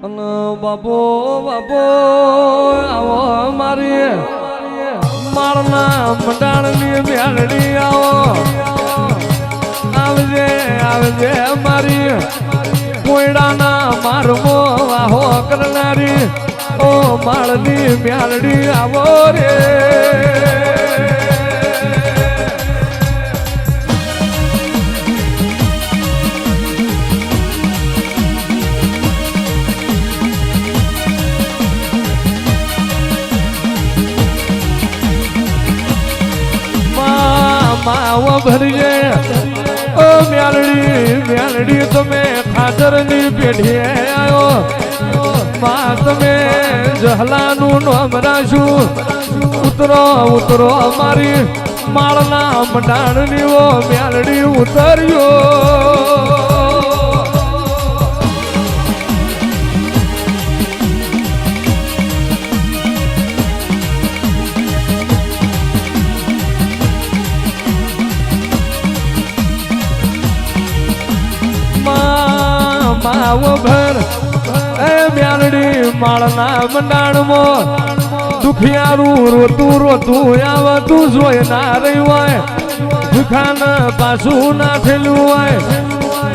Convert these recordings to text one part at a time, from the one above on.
બાપો બાપો આવો મારી માળના મંડાણની મેળડી આવો આવજે આવજે મારી કોયડાના મારમો વાહો કરનારી ઓ માળની મેળડી આવો રે માવો ભરીએ ઓ મ્યાલડી તમે ખાતરની પેઢીએ આવ્યો માં તમે જહલાનું નામ રાખ્યું ઉતરો ઉતરો અમારી માળના મંડાણની ઓ મ્યાલડી ઉતર્યો માવો ભર એ મ્યાલડી માળના મંડાણમાં દુખિયારું રોતું રોતું આવતું જોઈ ના રહ્યું હોય દુખાન પાછું ના થયેલું હોય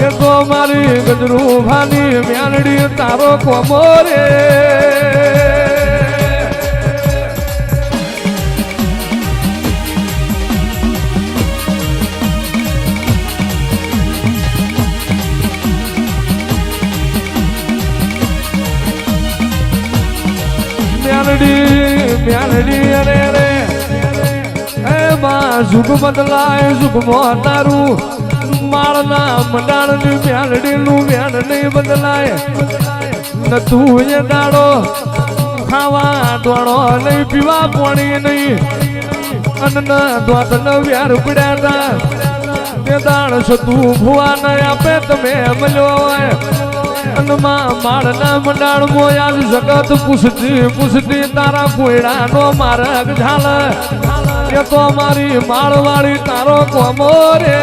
એ તો મારી ગજરું ભાની મ્યાલડી તારો કોમો રે મ્યાલડી અરે રે એમાં સુખ બદલાય સુખમાં તારું માળના મંડાણની મ્યાલડીનું મ્યાલ નહીં બદલાય ન તું એ દાડો ખાવા દોડો નહીં પીવા પાણી નહીં અન્ન દોત ન વ્યાર પડ્યા તે દાણ છતું ભુવા ન આપે તમે મળ્યો હોય અનમાં માળના મંડાણ મોયા જગત પૂછતી તારા કોયડા નો માર્ગ ઝાલ એ તો મારી માળવાળી તારો કોમો રે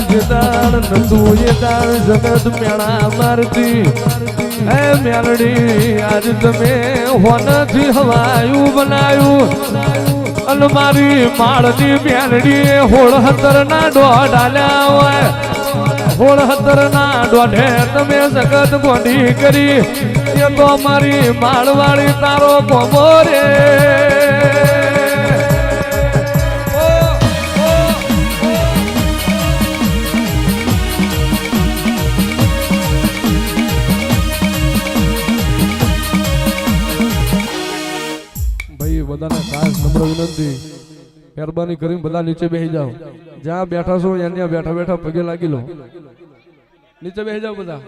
જતાણ નતું એ તાર જગત મેળા મારતી હે મેલડી આજ તમે હોનથી હવાયું બનાયું અલ મારી માળની મેલડી હોળ હતર ના દોઢ આલ્યા હોય હોળ હતર ના દોઢે તમે જગત ગોંડી કરી એ તો મારી માળવાળી તારો કોમો રે બધાને ખાસ નમ્ર વિનંતી મહેરબાની કરીને બધા નીચે બેસી જાઓ જ્યાં બેઠા છો ત્યાં બેઠા બેઠા પગે લાગી લો નીચે બેસી જાઓ બધા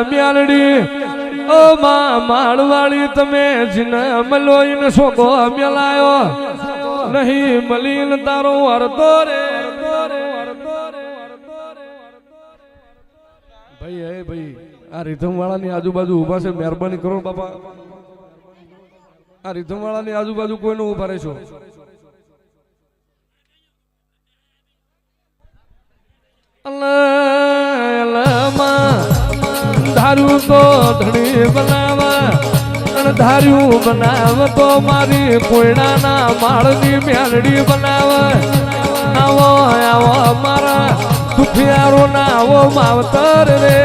મ્યાલડી ઓ માળવાળી તમે જીને મલો ને શોકો મેલાયો નહીં મલીન તારો અર્ધો રે ભાઈ હે ભાઈ આ રીધમ વાળાની આજુબાજુ ઉભા છે મહેરબાની કરો બાપા આ રીધમ વાળાની આજુબાજુ કોઈને ઉભા રહેશો ધાર્યું તો ધણી બનાવા અને ધાર્યું બનાવ તો મારી કોયડાના માળની મેલડી બનાવ આવો આવો મારા દુખિયારો ના આવો માવતર રે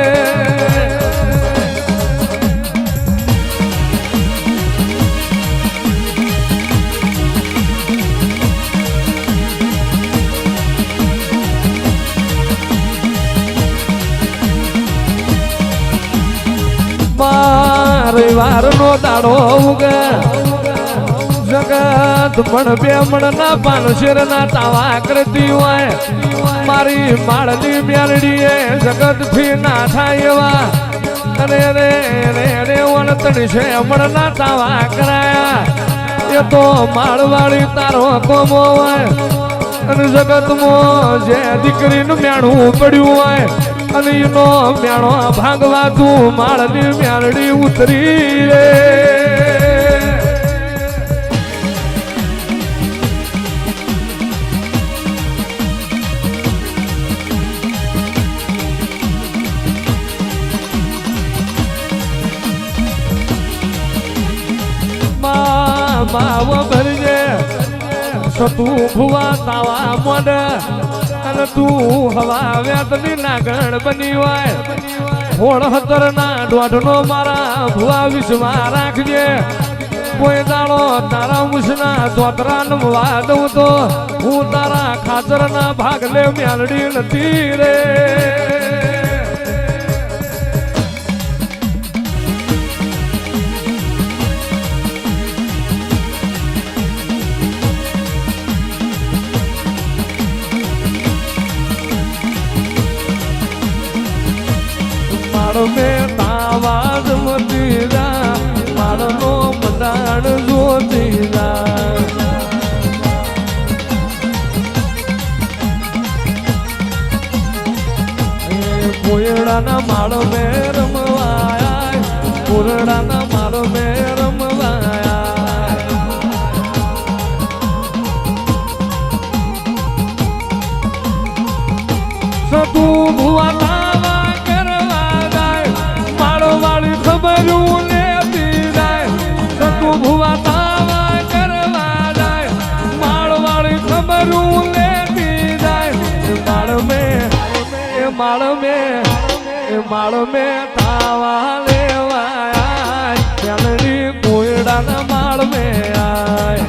રવિવાર નો દાડો ઉગે જગત પણ બે મણના પાનશેર ના તાવા કરતી હોય મારી માળની મેલડીએ જગત થી ના થાય એવા અરે રે રે રે વણતણ છે મણના તાવા કરાયા એ તો માળવાળી તારો કોમો હોય અને જગતમાં જે દીકરીનું મેણું પડ્યું હોય અને એનો મેણો ભાગવા તું માળની મેળડી ઉતરી રે માવ ભરજે તું ભુવા તાવા મોડ અને તું હવા વેદની નાગણ બની હોય હોળ હતર ના દોઢ નો મારા ભુવા વિશ્વા રાખજે કોઈ દાડો તારા મુસના ધોતરા નમવા દઉં તો હું તારા ખાતર ના ભાગ લે મેલડી નથી રે में तावाज मतीरा मारनो मदान जोतीरा कोयड़ाना माड़ में रमवाया कोरड़ाना माड़ में रमवाया सतू भुआ ખબરું લેતી જાય સતુ ભુવા તાવા કરવા જાય માળવાળી ખબરું લેતી જાય માળ મે તાવા લેવાય ચાલડી કોયડાના માળ મે આય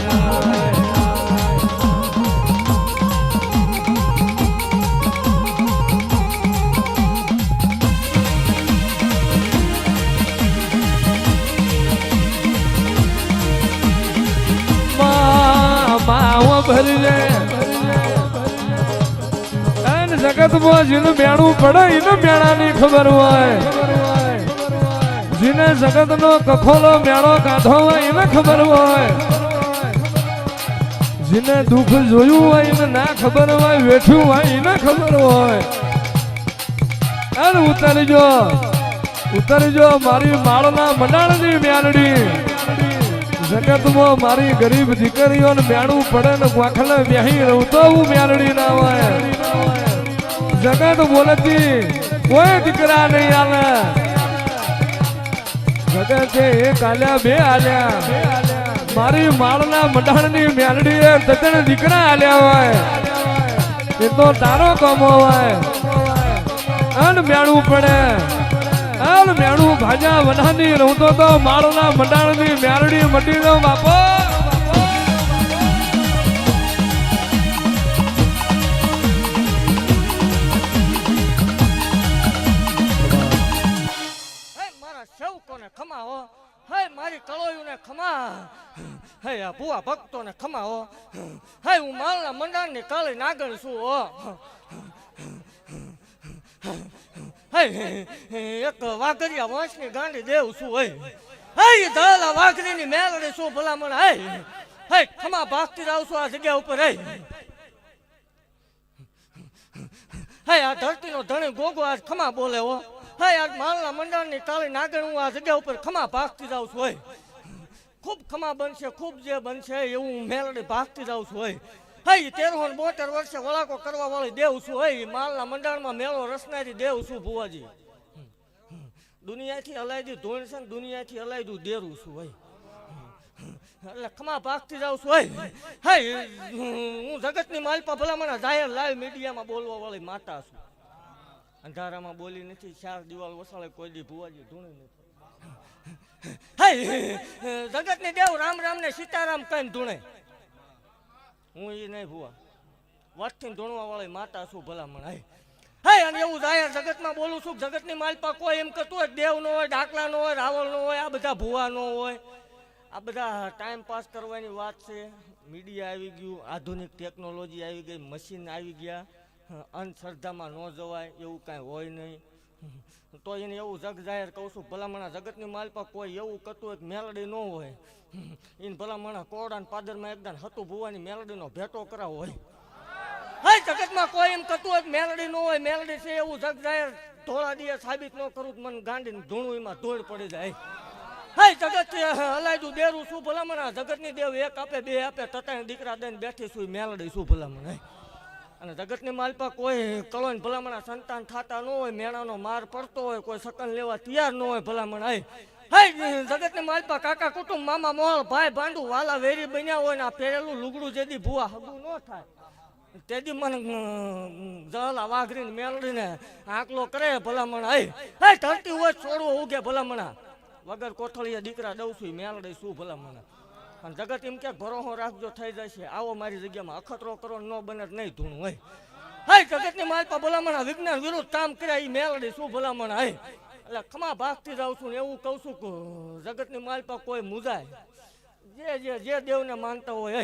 ભરજે અને જગતમાં જેનું મેણું પડે એને મેણાની ખબર હોય જેને જગતનો કખોલો મેળો કાઢો હોય એને ખબર હોય જેને દુઃખ જોયું હોય એને ના ખબર હોય વેઠ્યું હોય એને ખબર હોય અને ઉતરજો મારી માળના મંડાણની મેલડી જગતમાં મારી ગરીબ દીકરીઓને મેળવું પડે ને વાખલે બેહી રહું તો હું મેળડી ના હોય જગત બોલતી કોઈ દીકરા નહીં આલે જગતે એક આલ્યા બે આલ્યા મારી માળના મંડાણની મેલડી એ તતણ દીકરા આલ્યા હોય એ તો તારો કમો હોય અને મેળવું પડે આલ મેણું ભાજા વનાની રહું તો માળના મંડાણની મેરડી મટી દો બાપો મારા સેવકોને ખમા હો હે મારી કળોયુને ખમા હે આ ભુવા ભક્તોને ખમા હો હે હું માળના મંડાણની કાળી નાગણ છું હો એક વાઘરિયા વંશની ગાંડી દેવ શું હે ધલા વાઘરીની મેલડી શું ભલામણ હે ખમા ભાગતી રાવ છું આ જગ્યા ઉપર હે આ ધરતીનો ધણી ગોગો આજ ખમા બોલે હો હે આજ માલના મંડળની કાળી નાગણ હું આ જગ્યા ઉપર ખમા ભાગતી રાવ છું ખૂબ ખમા બનશે ખૂબ જે બનશે એવું મેલડી ભાગતી રાવ છું હઈ 1372 વર્ષે વળાકો કરવા વાળી દેવ છું હઈ માલના મંડાણમાં મેળો રસનારી દેવ છું ભુવાજી દુનિયાથી અલાયદી ધોણ છે દુનિયાથી અલાયદું દેરું છું હઈ એટલે ખમા ભાગતી જાઉં છું હઈ હું જગતની માલપા ભલામણા જાહેર લાઈવ મીડિયામાં બોલવા વાળી માતા છું અંધારામાં બોલી નથી ચાર દિવાલ વસાળે કોઈ દી ભુવાજી ધૂણી નથી હઈ જગતની દેવ રામ રામ ને સીતારામ કઈ ધૂણે હું એ નહીં ભુવા વાતથી ધોણવા વાળી માતા છું ભલામણ હે અને એવું જાહેર જગતમાં બોલું છું જગતની માલપા કોઈ એમ કરતું હોય દેવ નો હોય ડાકલા નો હોય રાવળ નો હોય આ બધા ભુવા નો હોય આ બધા ટાઈમ પાસ કરવાની વાત છે મીડિયા આવી ગયું આધુનિક ટેકનોલોજી આવી ગઈ મશીન આવી ગયા અંધશ્રદ્ધામાં ન જવાય એવું કાંઈ હોય નહીં તો એને એવું જગ જાહેર કહું છું ભલામણા જગતની માલપા કોઈ એવું કરતું હોય મેલડી ન હોય એને ભલામણા કોરડા પાદરમાં એકદમ હતું ભુવાની મેલડીનો ભેટો કરાવો હોય હા જગતમાં કોઈ એમ કતું હોય મેલડી ન હોય મેલડી છે એવું જગ જાહેર ધોળા દિયે સાબિત ન કરું તો મને ગાંડીને ધૂણું એમાં ધોળ પડી જાય. હા જગત હલાયદું દેરું શું ભલામણ જગતની દેવ એક આપે બે આપે તતાય દીકરા દઈને બેઠી શું મેલડી શું ભલામણ. અને જગતની માલપા કોઈ કળો ને ભલામણ સંતાન થતા ન હોય મેણાનો માર પડતો હોય કોઈ સકન લેવા તૈયાર ન હોય ભલામણ. હાય જગતની માલપા કાકા કુટુંબ મામા મોહળ ભાઈ ભાંડુ વાલા વેરી બન્યા હોય ને આ પહેરેલું લુગડું જેદી ભૂવા હગું ન થાય તેદી મને જલા વાઘરીને મેલડીને આંકલો કરે ભલામણ. હે ધરતી હોય છોડવો ઉગે ભલામણા વગર કોથળીએ દીકરા દઉં છું મેલડી શું ભલામણ. અને જગત એમ કે ભરોહો રાખજો થઈ જશે આવો મારી જગ્યામાં અખતરો કરો ન બને નહીં ધૂણું હોય. હાય જગતની માલપા ભલામણ વિજ્ઞાન વિરુદ્ધ કામ કર્યા એ મેલડી શું ભલામણ. હાય એટલે ખમા ભાગતી જાઉં છું ને એવું કહું છું કે જગતની માલપા કોઈ મુજાય જે દેવને માનતા હોય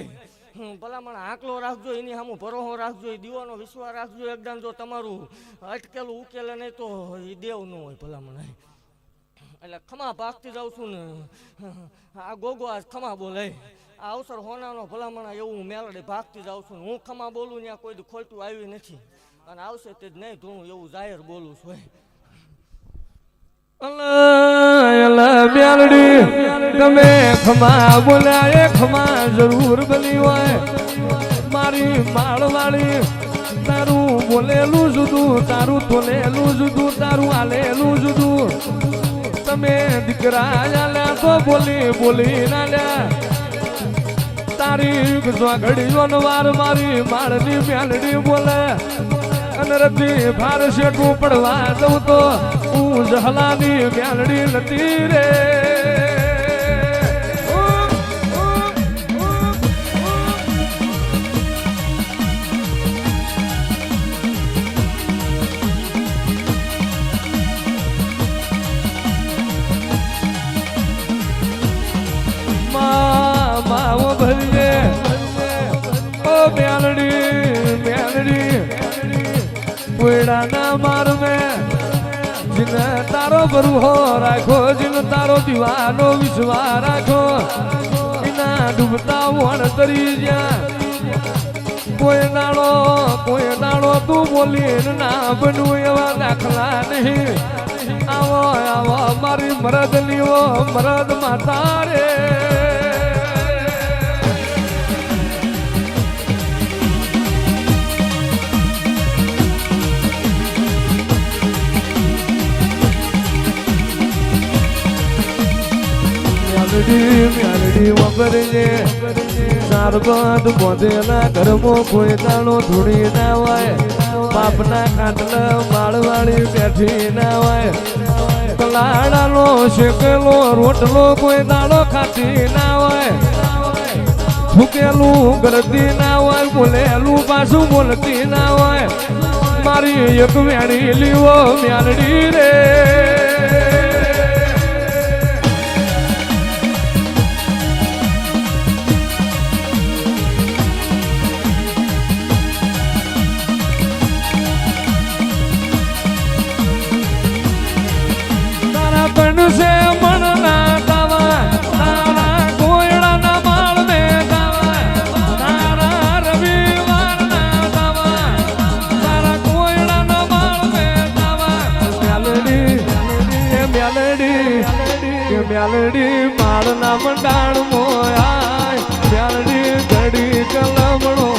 ભલામણ આંકલો રાખજો એની સામું ભરોહો રાખજો એ દીવાનો વિશ્વાસ રાખજો એકદમ જો તમારું અટકેલું ઉકેલે નહીં તો એ દેવ ન હોય ભલામણ. એટલે ખમા ભાગતી જાઉં છું ને આ ગોગો આ ખમા બોલે આ અવસર હોનાનો ભલામણ એવું મેલડી ભાગતી જાઉં છું હું ખમા બોલું ત્યાં કોઈ ખોટું આવ્યું નથી અને આવશે તે જ નહીં ધૂણું એવું જાહેર બોલું છું. મેલડી તમે ખમા બોલ્યા એ ખમા જરૂર બની હોય મારી માળવાળી તારું બોલેલું જુદું તારું તોલેલું જુદું તારું આલેલું જુદું. તમે દીકરા આલ્યા તો બોલી બોલી નાલ્યા તારી ઘડીઓ વાર મારી માળની મેલડી બોલે અને રતી ભાર શેઠું પડવા દઉં તો હું જહલાની મેલડી નથી રે. માવો ભરીએ ઓ મેલડી મેલડી કોયડાના માર મેં જીને તારો બરુહો રાખો જીને તારો દીવાનો વિશ્વાસ રાખો એના ડૂબતા વણ તરી જ્યાં કોઈ નાળો તું બોલીને ના બનવું એવા દાખલા નહીં. આવો આવો મારી મરદ લીવો મરદ માતા રે. મેલડી વગરજે સારબંધ બોધેલા ઘરમાં કોઈ દાણો ધૂળી ના હોય બાપના ખાટલા માળવાળી બેઠી ના હોય કલાડાનો શેકેલો રોટલો કોઈ દાણો ખાતી ના હોય ફૂકેલું ગરદી ના હોય બોલેલું પાછું બોલતી ના હોય મારી એક વેણી લીવો મેલડી રે. से मन ना दावा तारा कोयड़ा ना माल में दावा तारा रविवार ना दावा तारा कोयड़ा ना माल में दावा मेलडी माल ना मंडाण मोया मेलडी घड़ी कलमणो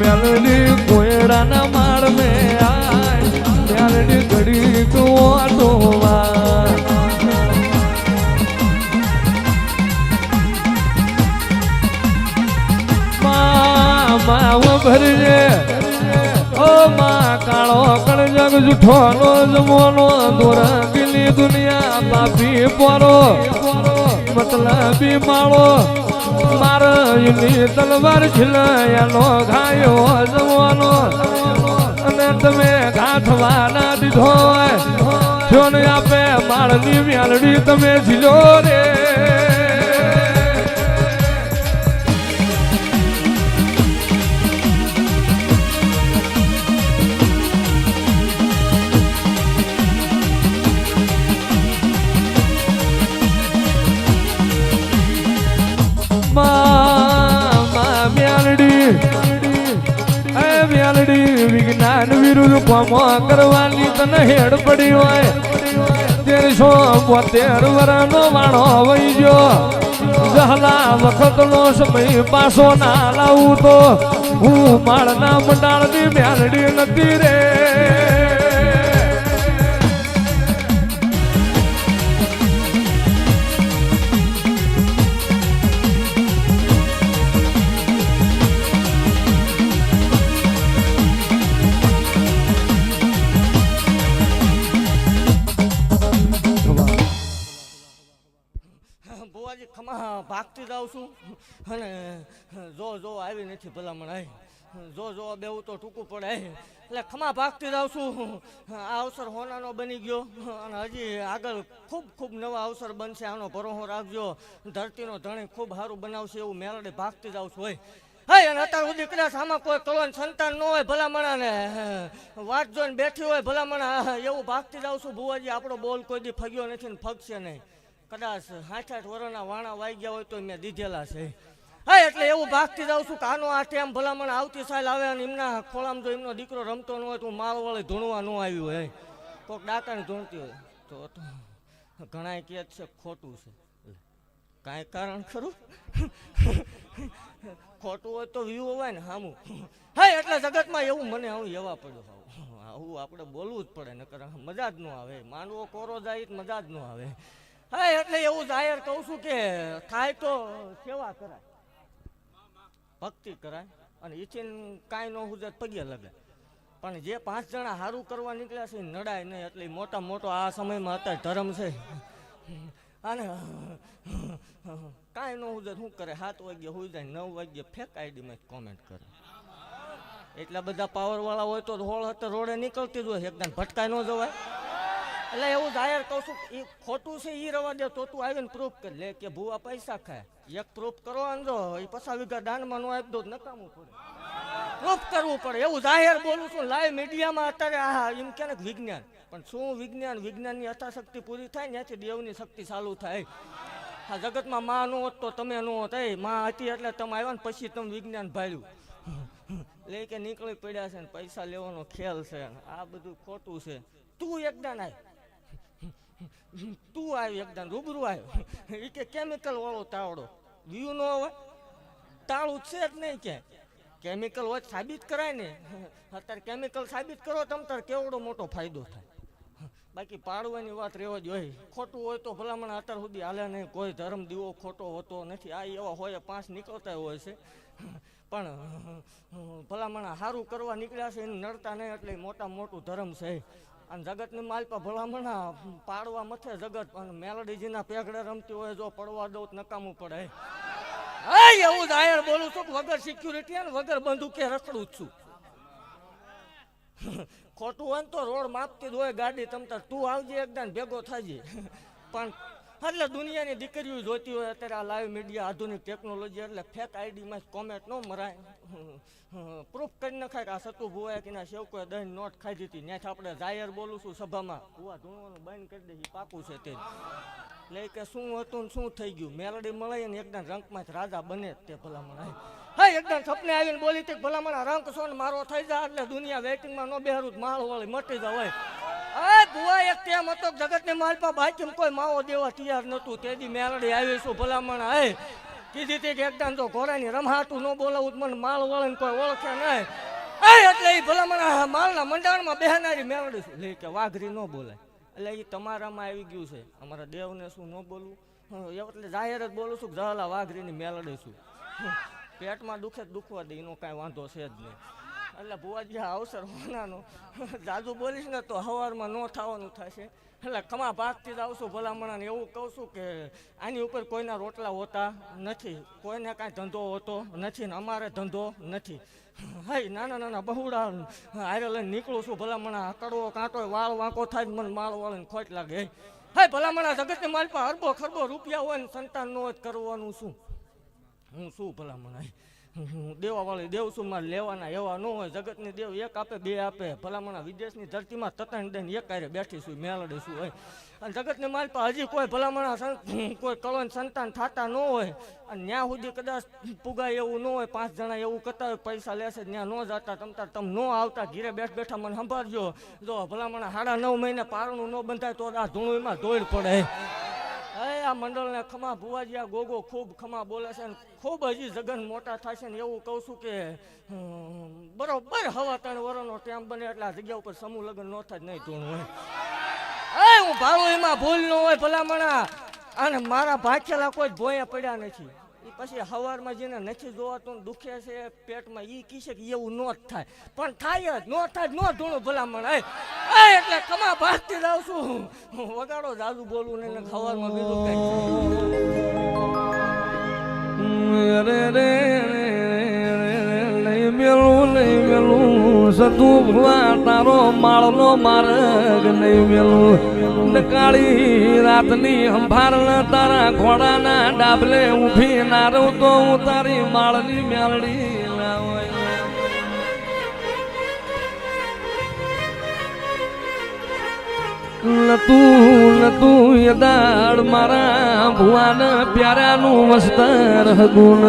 मेलडी कोयड़ा मार में आए मेलडी घड़ी को आटोवा माँ भरजे ओ माँ कालो कण जग जूठो नो जमोनो दोरा गिली दुनिया पापी पोरो मतलबी मालो मार तलवार झिलयानो घायो जवानो अने तमे गाठवा ना दीधो छो ने आपे माळनी मेलडी तमे झिलो रे. વિજ્ઞાન વિરુદ્ધ કોમો કરવાની તને હેડ પડી હોય 1372 વર્ષનો વાણો વહી ગયો જહલા વખતનો સમય પાછો ના લાવું તો હું માળના મંડાળની મ્યાલડી નથી રે બુવાજી ખમા ભાગતી જાઉં છું અને જો આવી નથી ભલામણ આવી જો બેવું તો ટૂંકું પડે એટલે ખમા ભાગતી જાઉં છું આ અવસર હોનાનો બની ગયો અને હજી આગળ ખૂબ નવા અવસર બનશે આનો ભરોસો રાખજો ધરતીનો ધણી ખૂબ સારું બનાવશે એવું મેળડે ભાગતી જાઉં છું હોય હા અને અત્યાર સુધી કદાચ આમાં કોઈ કલોન સંતાન ન હોય ભલામણાને વાત જોઈને બેઠી હોય ભલામણા એવું ભાગતી જાઉં છું બુવાજી આપણો બોલ કોઈ દી ફગ્યો નથી ને ફગશે નહીં કદાચ 60 વર્ષના વાણા વાઈ ગયા હોય તો મેં દીધેલા છે હા એટલે એવું ભાગતી જાઉં છું કે આનો આ ટાઈમ ભલામણ આવતી સાલ આવે અને એમના ખોળામાં જો એમનો દીકરો રમતો ન હોય તો માળ વળી ધૂણવા ન આવ્યું હોય કોઈક ડાકાને ધૂણતી હોય તો ઘણા કહે છે ખોટું છે કાંઈ કારણ ખરું ખોટું હોય તો વ્યૂ હોય ને સામું હા એટલે જગતમાં એવું મને હું એવા પડ્યો આવું આપણે બોલવું જ પડે નકર મજા જ ન આવે માનવો કોરો જાય મજા જ ન આવે હા એટલે એવું જાહેર કહું છું કે થાય તો સેવા કરાય ભક્તિ કરાય અને ઈચીને કાંઈ ન હુજે પગે લગે પણ જે 5 જણા સારું કરવા નીકળ્યા છે નડાય નહીં એટલે મોટો આ સમયમાં અત્યારે ધર્મ છે અને કાંઈ ન હુજે શું કરે 7 વાગ્યે હોઈ જાય 9 વાગ્યે ફેક આઈડીમાં કોમેન્ટ કરે એટલા બધા પાવરવાળા હોય તો રોડે નીકળતી જ હોય એકદમ ભટકાઈ ન જવાય એટલે એવું જાહેર કહું છું એ ખોટું છે એ રવા દે તો તું આવીને પ્રૂફ કરી લે કે ભૂવા પૈસા ખાય એક પ્રૂફ કરો જો એ 50 વીઘા દાનમાં નો આપી દો નકામું પડે પ્રૂફ કરવું પડે એવું જાહેર બોલું છું લાઈવ મીડિયામાં અત્યારે એમ કે વિજ્ઞાન પણ શું વિજ્ઞાનની યથાશક્તિ પૂરી થાય ત્યાંથી દેવની શક્તિ ચાલુ થાય આ જગતમાં માં ન હોત તો તમે ન હોત માં હતી એટલે તમે આવ્યા ને પછી તમે વિજ્ઞાન ભાળ્યું લે કે નીકળી પડ્યા છે ને પૈસા લેવાનો ખેલ છે આ બધું ખોટું છે તું એકદમ તું આવ્યો એકદમ રૂબરૂ આવ્યો એ કે કેમિકલ વાળો તાવડો વ્યૂ ન હોય તાળું છે જ નહીં કે કેમિકલ હોય સાબિત કરાય ને અત્યારે કેમિકલ સાબિત કરો તમ તાર કેવડો મોટો ફાયદો થાય બાકી પાડવાની વાત રહેવા જ હોય ખોટું હોય તો ભલામણ અત્યાર સુધી હાલે નહીં કોઈ ધર્મ દીવો ખોટો હોતો નથી આ એવા હોય 5 નીકળતા હોય છે પણ ભલામણ સારું કરવા નીકળ્યા છે એને નડતા નહીં એટલે મોટું ધર્મ છે અને જગતની માલપા ભલામણા પાડવા મથે જગત અને મેલડીજીના પેગડે રમતી હોય જો પડવા દઉં નકામું પડે એવું જાહેર બોલું છું વગર સિક્યુરિટી અને વગર બંદૂકે રખડું જ છું ખોટું હોય ને તો રોડ માપતી જ હોય ગાડી તમતા તું આવજે એકદમ ભેગો થાજે પણ એટલે દુનિયાની દીકરીઓ જોતી હોય અત્યારે આ લાઈવ મીડિયા આધુનિક ટેકનોલોજી એટલે ફેક આઈડીમાં કોમેન્ટ ન મરાય પ્રૂફ કરી નખાય કે આ સતુ ભુવાએ કે ના સેવકોએ દહીં નોટ ખાઈ દીધી ત્યાંથી આપણે જાહેર બોલું છું સભામાં ભુવા ધૂણવાનું બંધ કરી દે પાકું છે તે એટલે કે શું હતું ને શું થઈ ગયું મેલડી મળે ને એકદમ રંકમાં જ રાજા બને તે ભલામણ હા એકદમ સપને આવીને બોલી તે ભલામણ રંક છો ને મારો થઈ જાય એટલે દુનિયા વેઇટિંગમાં ન બેહરું માળ વાળી મટી જાય ભુવા એક તેમ હતો જગતની માલપા બાકી કોઈ માવો દેવા તૈયાર નતું તેદી મેલડી આવી છું ભલામણ કીધી હતી કે એકદમ તો ઘોડાની રમહાતું ન બોલાવું મને માળ વાળીને કોઈ ઓળખે નહીં એટલે એ ભલામણ માળના મંડાણમાં બેહનારી મેલડી છું લે કે વાઘરી ન બોલાય એટલે એ તમારામાં આવી ગયું છે અમારા દેવને શું ન બોલવું એટલે જાહેર જ બોલું છું જહલા વાઘરીની મેલડી છું પેટમાં દુખે દુખવા દે એનો કાંઈ વાંધો છે જ નહીં એટલે ભુવાજી આ અવસર હોનાનો જાજુ બોલીશ ને તો સવારમાં ન થવાનું થશે એટલે ખમા ભાગતી જ આવશું ભલામણાને એવું કહું છું કે આની ઉપર કોઈના રોટલા હોતા નથી કોઈને કાંઈ ધંધો હોતો નથી ને અમારે ધંધો નથી હાય નાના બહુડા હારે લઈને નીકળું છું ભલામણા કડવો કાંટો વાળ વાંકો થાય મને માળ વાળીને ખોટ લાગે હાય ભલામણા જગતની માલપા અરબો ખરબો રૂપિયા હોય ને સંતાન નો જ કરવાનું શું હું શું ભલામણા દેવાવાળી દેવ છું મારે લેવાના એવા ન હોય. જગતની દેવ એક આપે બે આપે. ભલામણા વિદેશની ધરતીમાં તતાણ દઈને એક કારે બેઠી છું મેળડી છું હોય. અને જગતની માલ પર હજી કોઈ ભલામણા કોઈ કળોન સંતાન થતા ન હોય. અને ત્યાં સુધી કદાચ પુગાય એવું ન હોય. 5 જણા એવું કરતા હોય પૈસા લેશે ત્યાં ન જતા તમતાર તમે ન આવતા ઘીરે બેઠા મને સંભાળજો. જો ભલામણા 9.5 મહિને પારણું ન બંધાય તો આ ધૂણુંમાં દોડ પડે. આ મંડળને ખમા ભુવાજી આ ગોગો ખૂબ ખમા બોલે છે. ખૂબ હજી જગન મોટા થાય છે ને એવું કહું છું કે બરોબર 3.5 વર્ષનો ટાઈમ બને એટલે આ જગ્યા ઉપર સમૂહ લગ્ન ન થાય નહીં ધૂણું હોય. હું ભાડું એમાં ભૂલ ન હોય ભલામણા. અને મારા ભાખેલા કોઈ ભોયા પડ્યા નથી. પછી સવારમાં જેને નથી જોવાતું દુખે છે પેટમાં એ કીશે કે એવું ન જ થાય. પણ થાય જ ન થાય ન ધૂણું ભલામણ. એટલે ખમા ભાગતી જાઉં છું. વગાડો જાદુ બોલવું ને સવારમાં બીજું કઈ. રે રે લઈ મેલું સતું ભુવા તારો માળનો માર્ગ નહીં મેલું. કાળી રાતની અંભારણ તારા ઘોડાના ડાબલે ઊભી ના રહું તો હું તારી માળની મેલડી લાવાય. તું યદાડ મારા ભુવાન પ્યારાનું વસ્તર હગુન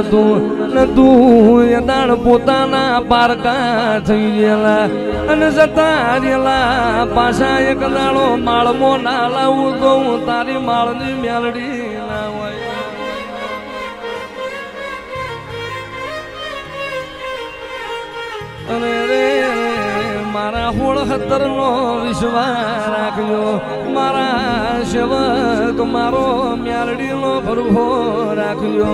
તું યદાડ પોતાના પારકા થઈ ગયેલા અને જતા રહેલા. પાછા એક દાડો માળમો ના લાવું તો હું તારી માળની મેલડી લાવાય. અને રે મારા 76નો વિશ્વાસ રાખજો. મારા સેવક મારો મેલડીનો પ્રભો રાખજો.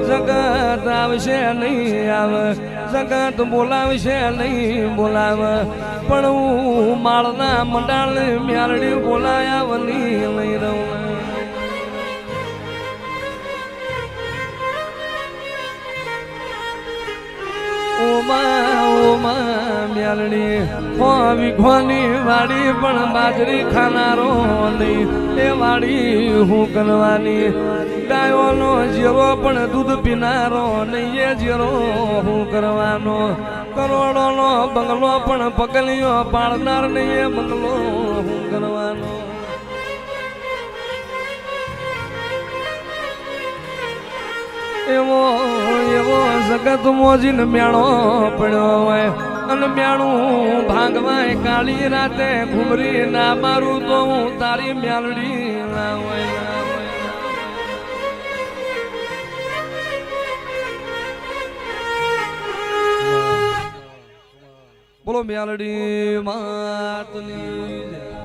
જગત આવશે નહીં આવે, જગત બોલાવશે નહીં બોલાવે, પણ હું માળના મંડાળની મેલડી બોલાયા વની લઈ રહું. ઓમાં મેલડી વિઘોની વાડી પણ બાજરી ખાનારો નહીં. એ વાડી હું કરવાની. ગાયોનો જીરો પણ દૂધ પીનારો નહીં. એ જીરો હું કરવાનો. કરોડોનો બંગલો પણ પગલીઓ પાડનાર નહીં. એ બંગલો હું કરવાનો. એવો જગત મોજીને મેળો પડ્યો હોય અને મેળું ભાંગવાય. કાળી રાતે ઘુમરી ના મારું તો હું તારી મેલડી ના હોય. બોલો મેલડી માતની.